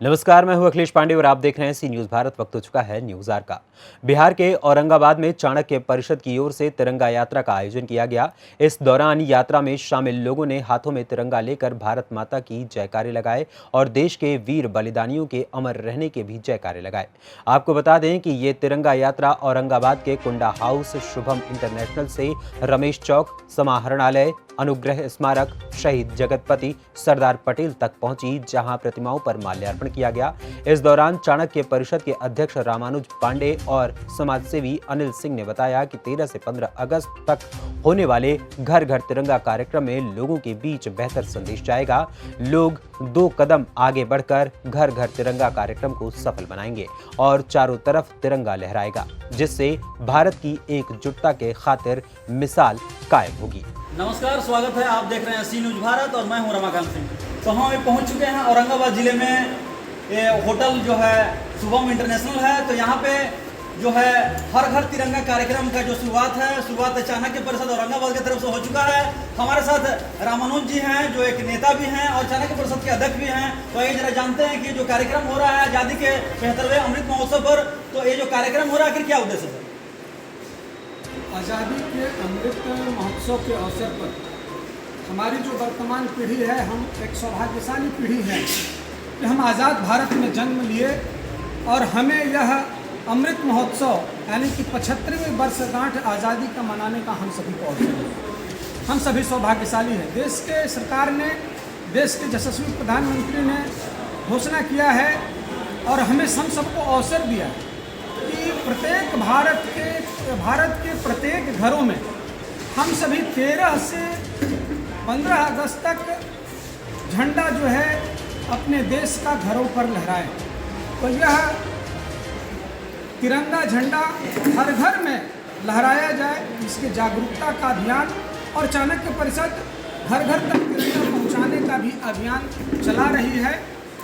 नमस्कार, मैं हूं अखिलेश पांडे और आप देख रहे हैं सी न्यूज भारत। वक्त हो चुका है न्यूज आवर का। बिहार के औरंगाबाद में चाणक्य परिषद की ओर से तिरंगा यात्रा का आयोजन किया गया। इस दौरान यात्रा में शामिल लोगों ने हाथों में तिरंगा लेकर भारत माता की जयकारे लगाए और देश के वीर बलिदानियों के अमर रहने के भी जयकारे लगाए। आपको बता दें कि ये तिरंगा यात्रा औरंगाबाद के कुंडा हाउस, शुभम इंटरनेशनल से रमेश चौक, समाहरणालय, अनुग्रह स्मारक, शहीद जगतपति सरदार पटेल तक पहुंची, जहां प्रतिमाओं पर माल्यार्पण किया गया। इस दौरान चाणक्य परिषद के अध्यक्ष रामानुज पांडे और समाजसेवी अनिल सिंह ने बताया कि 13 से 15 अगस्त तक होने वाले घर घर तिरंगा कार्यक्रम में लोगों के बीच बेहतर संदेश जाएगा। लोग 2 कदम आगे बढ़कर घर घर तिरंगा कार्यक्रम को सफल बनाएंगे और चारों तरफ तिरंगा लहराएगा, जिससे भारत की एकजुटता के खातिर मिसाल कायम होगी। नमस्कार, स्वागत है। आप देख रहे हैं सी न्यूज भारत और मैं हूं रमाकांत सिंह। तो हम अभी पहुंच चुके हैं औरंगाबाद ज़िले में। ये होटल जो है शुभम इंटरनेशनल है। तो यहाँ पे जो है हर घर तिरंगा कार्यक्रम का जो शुरुआत चाणक्य परिषद औरंगाबाद की तरफ से हो चुका है। हमारे साथ रामानुज जी हैं, जो एक नेता भी हैं और चाणक्य परिषद के अध्यक्ष भी हैं। तो ये जरा जानते हैं कि जो कार्यक्रम हो रहा है आज़ादी के 75वें अमृत महोत्सव पर, तो ये जो कार्यक्रम हो रहा है आखिर क्या उद्देश्य है? आज़ादी के अमृत महोत्सव के अवसर पर हमारी जो वर्तमान पीढ़ी है, हम एक सौभाग्यशाली पीढ़ी है कि हम आज़ाद भारत में जन्म लिए और हमें यह अमृत महोत्सव यानी कि 75वें वर्षगांठ आज़ादी का मनाने का हम सभी को अवसर है। हम सभी सौभाग्यशाली हैं। देश के सरकार ने, देश के यशस्वी प्रधानमंत्री ने घोषणा किया है और हमें हम सबको अवसर दिया कि प्रत्येक भारत के प्रत्येक घरों में हम सभी 13 से 15 अगस्त तक झंडा जो है अपने देश का घरों पर लहराएं। तो यह तिरंगा झंडा हर घर में लहराया जाए, इसके जागरूकता का अभियान, और चाणक्य परिषद घर घर तक तिरंगा पहुंचाने का भी अभियान चला रही है।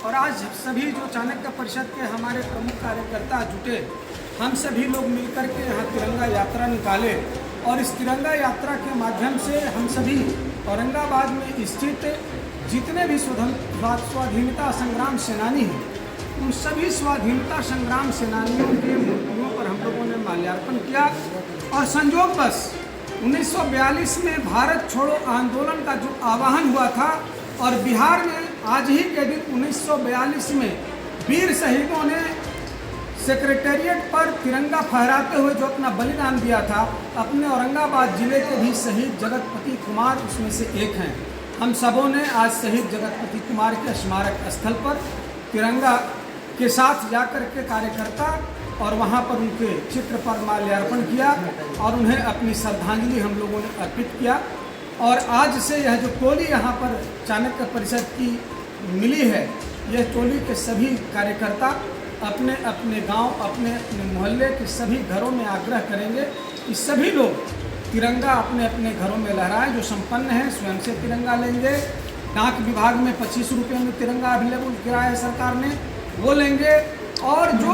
और आज सभी जो चाणक्य परिषद के हमारे प्रमुख कार्यकर्ता जुटे, हम सभी लोग मिलकर के यहाँ तिरंगा यात्रा निकाले और इस तिरंगा यात्रा के माध्यम से हम सभी औरंगाबाद में स्थित जितने भी स्वाधीनता संग्राम सेनानी हैं, उन सभी स्वाधीनता संग्राम सेनानियों के मूर्तियों पर हम लोगों ने माल्यार्पण किया। और संयोगवश 1942 में भारत छोड़ो आंदोलन का जो आह्वान हुआ था और बिहार में आज ही के दिन 1942 में वीर शहीदों ने सेक्रेटेरिएट पर तिरंगा फहराते हुए जो अपना बलिदान दिया था, अपने औरंगाबाद जिले के भी शहीद जगतपति कुमार उसमें से एक हैं। हम सबों ने आज शहीद जगतपति कुमार के स्मारक स्थल पर तिरंगा के साथ जाकर के कार्यकर्ता और वहां पर उनके चित्र पर माल्यार्पण किया और उन्हें अपनी श्रद्धांजलि हम लोगों ने अर्पित किया। और आज से यह जो टोली यहाँ पर चाणक्य परिषद की मिली है, यह टोली के सभी कार्यकर्ता अपने अपने गांव, अपने अपने मोहल्ले के सभी घरों में आग्रह करेंगे कि सभी लोग तिरंगा अपने अपने घरों में लहराएं। जो संपन्न हैं स्वयं से तिरंगा लेंगे। डाक विभाग में 25 रुपये में तिरंगा अवेलेबल किया है सरकार ने, वो लेंगे। और जो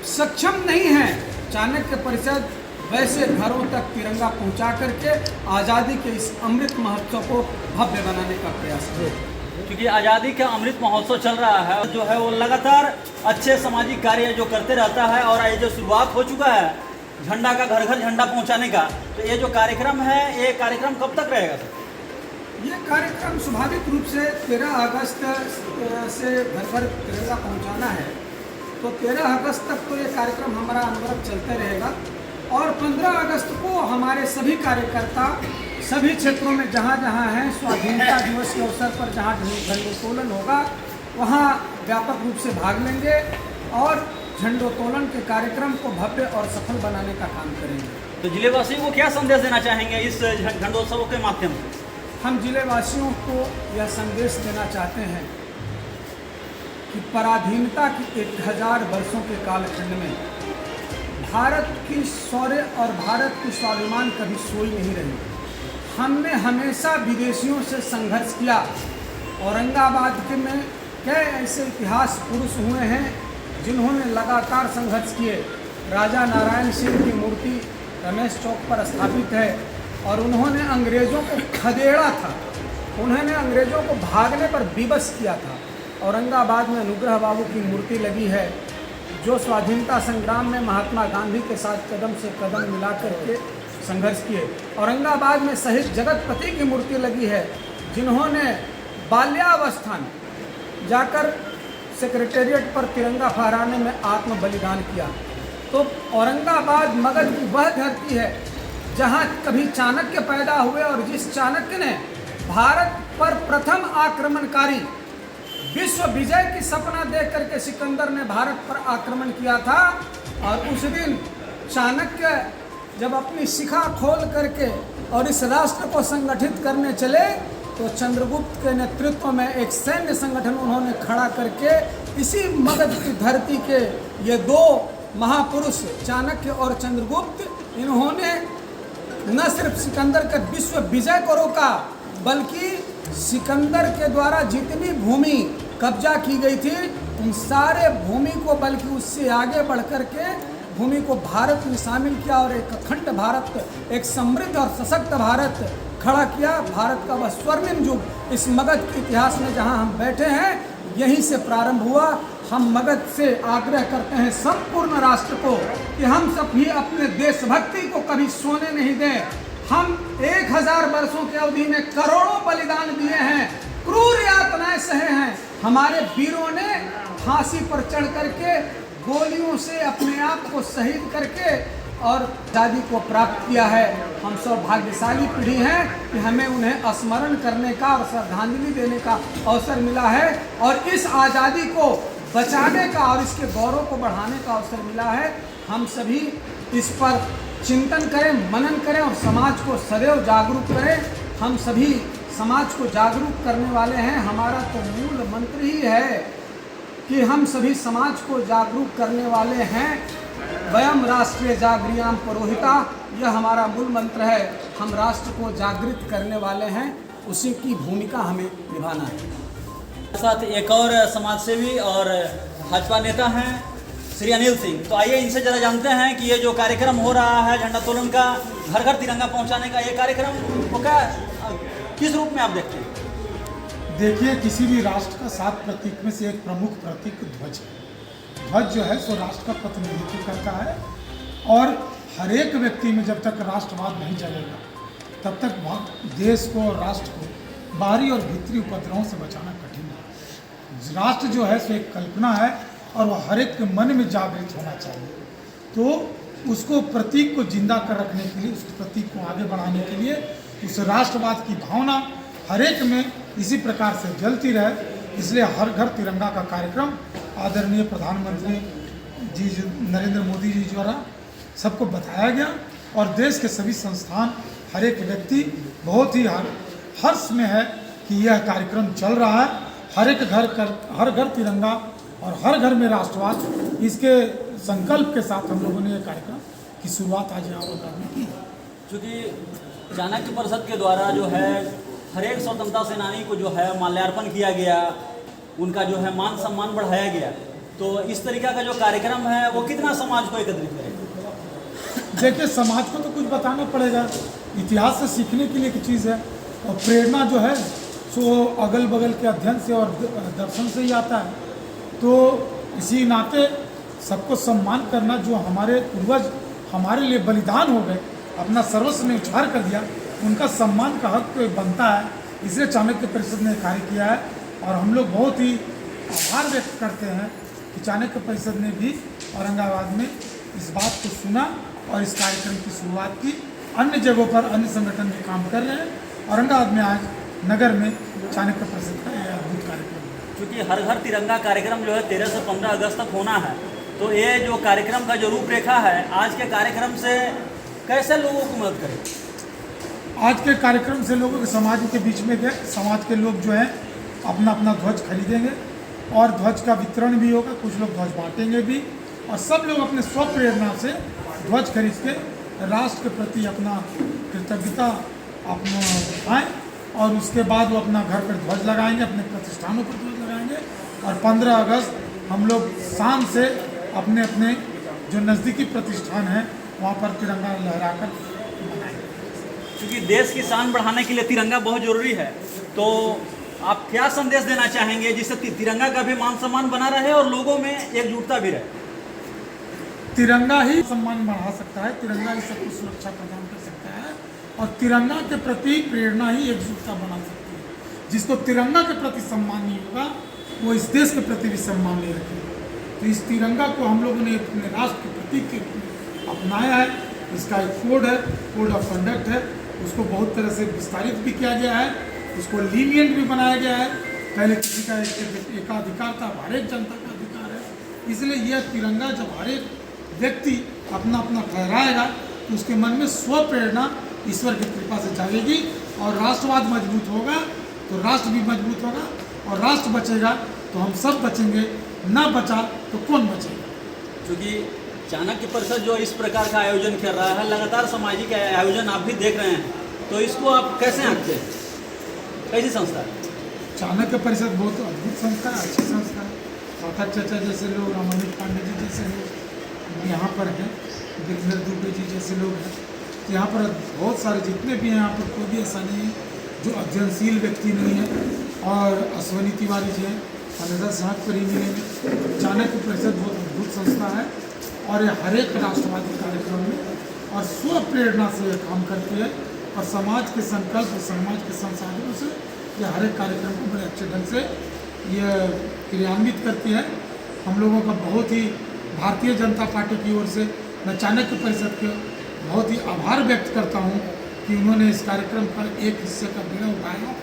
सक्षम नहीं हैं, चाणक्य परिषद वैसे घरों तक तिरंगा पहुंचा करके आज़ादी के इस अमृत महोत्सव को भव्य बनाने का प्रयास करें। क्योंकि आज़ादी का अमृत महोत्सव चल रहा है, जो है वो लगातार अच्छे सामाजिक कार्य जो करते रहता है। और ये जो शुरुआत हो चुका है झंडा का, घर घर झंडा पहुंचाने का, तो ये जो कार्यक्रम है, ये कार्यक्रम कब तक रहेगा सर? ये कार्यक्रम स्वाभाविक रूप से 13 अगस्त से घर घर तिरंगा पहुंचाना है। तो 13 अगस्त तक तो ये कार्यक्रम हमारा अनवरत चलते रहेगा और 15 अगस्त को हमारे सभी कार्यकर्ता सभी क्षेत्रों में जहाँ जहाँ हैं, स्वाधीनता दिवस के अवसर पर जहाँ झंडोत्तोलन होगा वहाँ व्यापक रूप से भाग लेंगे और झंडोत्तोलन के कार्यक्रम को भव्य और सफल बनाने का काम करेंगे। तो जिलेवासियों को क्या संदेश देना चाहेंगे इस झंडोत्सव के माध्यम से? हम जिलेवासियों को यह संदेश देना चाहते हैं कि पराधीनता की 1000 वर्षों के कालखंड में भारत की शौर्य और भारत की स्वाभिमान कभी सोई नहीं रही। हमने हमेशा विदेशियों से संघर्ष किया। औरंगाबाद के में कई ऐसे इतिहास पुरुष हुए हैं जिन्होंने लगातार संघर्ष किए। राजा नारायण सिंह की मूर्ति रमेश चौक पर स्थापित है और उन्होंने अंग्रेज़ों को खदेड़ा था, उन्होंने अंग्रेज़ों को भागने पर विवश किया था। औरंगाबाद में अनुग्रह बाबू की मूर्ति लगी है, जो स्वाधीनता संग्राम में महात्मा गांधी के साथ कदम से कदम मिला करके संघर्ष किए। औरंगाबाद में शहीद जगतपति की मूर्ति लगी है, जिन्होंने बाल्यावस्था में जाकर सेक्रेटेरिएट पर तिरंगा फहराने में आत्म बलिदान किया। तो औरंगाबाद मगध की वह धरती है जहाँ कभी चाणक्य पैदा हुए और जिस चाणक्य ने भारत पर प्रथम आक्रमणकारी विश्व विजय की सपना देख करके सिकंदर ने भारत पर आक्रमण किया था। और उस दिन चाणक्य जब अपनी शिखा खोल करके और इस राष्ट्र को संगठित करने चले तो चंद्रगुप्त के नेतृत्व में एक सैन्य संगठन उन्होंने खड़ा करके इसी मगध की धरती के ये दो महापुरुष चाणक्य और चंद्रगुप्त, इन्होंने न सिर्फ सिकंदर के विश्व विजय को रोका, बल्कि सिकंदर के द्वारा जितनी भूमि कब्जा की गई थी उन सारे भूमि को, बल्कि उससे आगे बढ़ कर के भूमि को भारत में शामिल किया और एक अखंड भारत, एक समृद्ध और सशक्त भारत खड़ा किया। भारत का वह स्वर्णिम युग इस मगध के इतिहास में जहां हम बैठे हैं यहीं से प्रारंभ हुआ। हम मगध से आग्रह करते हैं संपूर्ण राष्ट्र को कि हम सब भी अपने देशभक्ति को कभी सोने नहीं दें। हम 1000 वर्षों की अवधि में करोड़ों बलिदान दिए हैं, क्रूर यातनाएं सहे हैं। हमारे वीरों ने फांसी पर चढ़ करके गोलियों से अपने आप को शहीद करके और आज़ादी को प्राप्त किया है। हम सौभाग्यशाली पीढ़ी हैं कि हमें उन्हें स्मरण करने का और श्रद्धांजलि देने का अवसर मिला है और इस आज़ादी को बचाने का और इसके गौरव को बढ़ाने का अवसर मिला है। हम सभी इस पर चिंतन करें, मनन करें और समाज को सदैव जागरूक करें। हम सभी समाज को जागरूक करने वाले हैं। हमारा तो मूल मंत्र ही है कि हम सभी समाज को जागरूक करने वाले हैं। वयम राष्ट्रीय जागृयाम पुरोहिता, यह हमारा मूल मंत्र है। हम राष्ट्र को जागृत करने वाले हैं, उसी की भूमिका हमें निभाना है। साथ एक और समाजसेवी और भाजपा नेता हैं श्री अनिल सिंह। तो आइए इनसे जरा जानते हैं कि ये जो कार्यक्रम हो रहा है झंडोत्तोलन का, घर घर तिरंगा पहुंचाने का, ये कार्यक्रम को क्या किस रूप में आप देखते हैं? देखिए, किसी भी राष्ट्र का 7 प्रतीक में से एक प्रमुख प्रतीक ध्वज है। ध्वज जो है सो राष्ट्र का प्रतिनिधित्व करता है और हर एक व्यक्ति में जब तक राष्ट्रवाद नहीं जगेगा तब तक देश को और राष्ट्र को बाहरी और भीतरी उपद्रवों से बचाना कठिन है। राष्ट्र जो है सो एक कल्पना है और वह हर एक के मन में जागृत होना चाहिए। तो उसको प्रतीक को जिंदा कर रखने के लिए, उस प्रतीक को आगे बढ़ाने के लिए उस राष्ट्रवाद की भावना हर एक में इसी प्रकार से जलती रहे। इसलिए हर घर तिरंगा का कार्यक्रम आदरणीय प्रधानमंत्री जी नरेंद्र मोदी जी द्वारा सबको बताया गया और देश के सभी संस्थान, हर एक व्यक्ति बहुत ही हर्ष में है कि यह कार्यक्रम चल रहा है। हर घर तिरंगा और हर घर में राष्ट्रवाद, इसके संकल्प के साथ हम लोगों ने यह कार्यक्रम की शुरुआत आज यहाँ पर की। चूँकि चाणक्य परिषद के द्वारा जो है हर एक स्वतंत्रता सेनानी को जो है माल्यार्पण किया गया, उनका जो है मान सम्मान बढ़ाया गया, तो इस तरीका का जो कार्यक्रम है वो कितना समाज को एकत्रित करेगा? देखिए, समाज को तो कुछ बताना पड़ेगा। इतिहास से सीखने के लिए एक चीज़ है और प्रेरणा जो है सो अगल बगल के अध्ययन से और दर्शन से ही आता है। तो इसी नाते सबको सम्मान करना, जो हमारे पूर्वज हमारे लिए बलिदान हो गए, अपना सर्वस्व में उछार कर दिया, उनका सम्मान का हक बनता है। इसलिए चाणक्य परिषद ने कार्य किया है और हम लोग बहुत ही आभार व्यक्त करते हैं कि चाणक्य परिषद ने भी औरंगाबाद में इस बात को सुना और इस कार्यक्रम की शुरुआत की। अन्य जगहों पर अन्य संगठन भी काम कर रहे हैं। औरंगाबाद में आज नगर में चाणक्य परिषद का यह अद्भुत कार्यक्रम है। क्योंकि हर घर तिरंगा कार्यक्रम जो है 13 से 15 अगस्त तक होना है, तो ये जो कार्यक्रम का जो रूपरेखा है आज के कार्यक्रम से कैसे लोगों को मदद करें? आज के कार्यक्रम से लोगों के समाज के बीच में गए, समाज के लोग जो हैं अपना अपना ध्वज खरीदेंगे और ध्वज का वितरण भी होगा। कुछ लोग ध्वज बांटेंगे भी और सब लोग अपने स्वप्रेरणा से ध्वज खरीद के राष्ट्र के प्रति अपना कृतज्ञता अपना दिखाएँ और उसके बाद वो अपना घर पर ध्वज लगाएंगे, अपने प्रतिष्ठानों पर ध्वज लगाएंगे और 15 अगस्त हम लोग शान से अपने अपने जो नज़दीकी प्रतिष्ठान हैं वहाँ पर तिरंगा लहराकर मनाएंगे। क्योंकि देश की शान बढ़ाने के लिए तिरंगा बहुत ज़रूरी है, तो आप क्या संदेश देना चाहेंगे जिससे तिरंगा का भी मान सम्मान बना रहे और लोगों में एकजुटता भी रहे? तिरंगा ही सम्मान बढ़ा सकता है, तिरंगा ही सबको सुरक्षा प्रदान कर सकता है और तिरंगा के प्रति प्रेरणा ही एकजुटता बना सकती है। जिसको तिरंगा के प्रति सम्मान नहीं होगा वो इस देश के प्रति भी सम्मान नहीं रखेगा। तो इस तिरंगा को हम लोगों ने अपने राष्ट्र के प्रतीक के रूप में अपनाया है। इसका एक कोड है, कोड ऑफ कंडक्ट है, उसको बहुत तरह से विस्तारित भी किया गया है, उसको लीनियंट भी बनाया गया है। पहले किसी का एकाधिकार था, अब हर एक जनता का अधिकार है। इसलिए यह तिरंगा जब हर एक व्यक्ति अपना अपना फहराएगा तो उसके मन में स्व प्रेरणा ईश्वर की कृपा से जागेगी और राष्ट्रवाद मजबूत होगा तो राष्ट्र भी मजबूत होगा और राष्ट्र बचेगा तो हम सब बचेंगे, ना बचा तो कौन बचेगा। क्योंकि चाणक्य परिषद जो इस प्रकार का आयोजन कर रहा है, लगातार सामाजिक आयोजन आप भी देख रहे हैं, तो इसको आप कैसे आंकते हैं? कैसी संस्था है? चाणक्य परिषद बहुत अद्भुत संस्था है, अच्छी संस्था है। पाठक चाचा जैसे लोग, रामानुज पांडे जी जैसे लोग यहाँ पर हैं, गिरिधर दुबे जी जैसे लोग हैं। तो यहाँ पर बहुत सारे जितने भी हैं, यहाँ पर कोई भी ऐसा नहीं है जो अध्ययनशील व्यक्ति नहीं है। और अश्वनी तिवारी जी हैं, अनदर साहब पर ही मिलेंगे। चाणक्य परिषद बहुत अद्भुत संस्था है और ये हर एक राष्ट्रवादी कार्यक्रम में और स्व प्रेरणा से काम करती है और समाज के संकल्प और समाज के संसाधनों से ये हर एक कार्यक्रम को बड़े अच्छे ढंग से ये क्रियान्वित करती है। हम लोगों का बहुत ही भारतीय जनता पार्टी की ओर से मैं चाणक्य परिषद के बहुत ही आभार व्यक्त करता हूँ कि उन्होंने इस कार्यक्रम का एक हिस्से का बीड़ा उठाया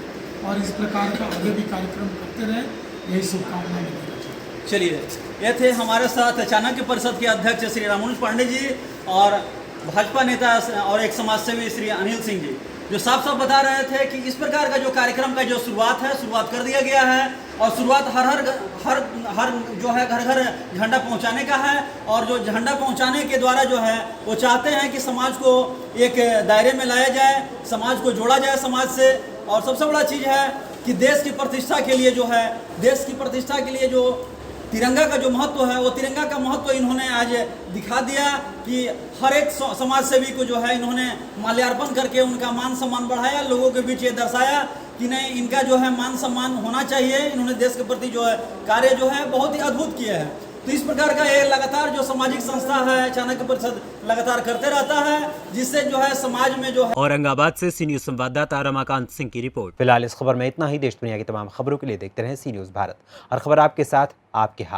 और इस प्रकार का आगे भी कार्यक्रम करते रहे, यही शुभकामना मैं देना चाहता हूँ। चलिए, ये थे हमारे साथ चाणक्य परिषद के अध्यक्ष श्री रामानुज पांडे जी और भाजपा नेता और एक समाजसेवी श्री अनिल सिंह जी, जो साफ साफ बता रहे थे कि इस प्रकार का जो कार्यक्रम का जो शुरुआत कर दिया गया है और शुरुआत हर जो है घर घर झंडा पहुंचाने का है और जो झंडा पहुंचाने के द्वारा जो है वो चाहते हैं कि समाज को एक दायरे में लाया जाए, समाज को जोड़ा जाए समाज से। और सबसे बड़ा चीज़ है कि देश की प्रतिष्ठा के लिए जो तिरंगा का जो महत्व है वो तिरंगा का महत्व इन्होंने आज दिखा दिया कि हर एक समाज सेवी को जो है इन्होंने माल्यार्पण करके उनका मान सम्मान बढ़ाया, लोगों के बीच ये दर्शाया कि नहीं, इनका जो है मान सम्मान होना चाहिए। इन्होंने देश के प्रति जो है कार्य जो है बहुत ही अद्भुत किया है। तो इस प्रकार का ये लगातार जो सामाजिक संस्था है चाणक्य परिषद लगातार करते रहता है, जिससे जो है समाज में जो है। औरंगाबाद से सी न्यूज संवाददाता रमाकांत सिंह की रिपोर्ट। फिलहाल इस खबर में इतना ही। देश दुनिया की तमाम खबरों के लिए देखते रहें सी न्यूज भारत, और खबर आपके साथ, आपके हाथ।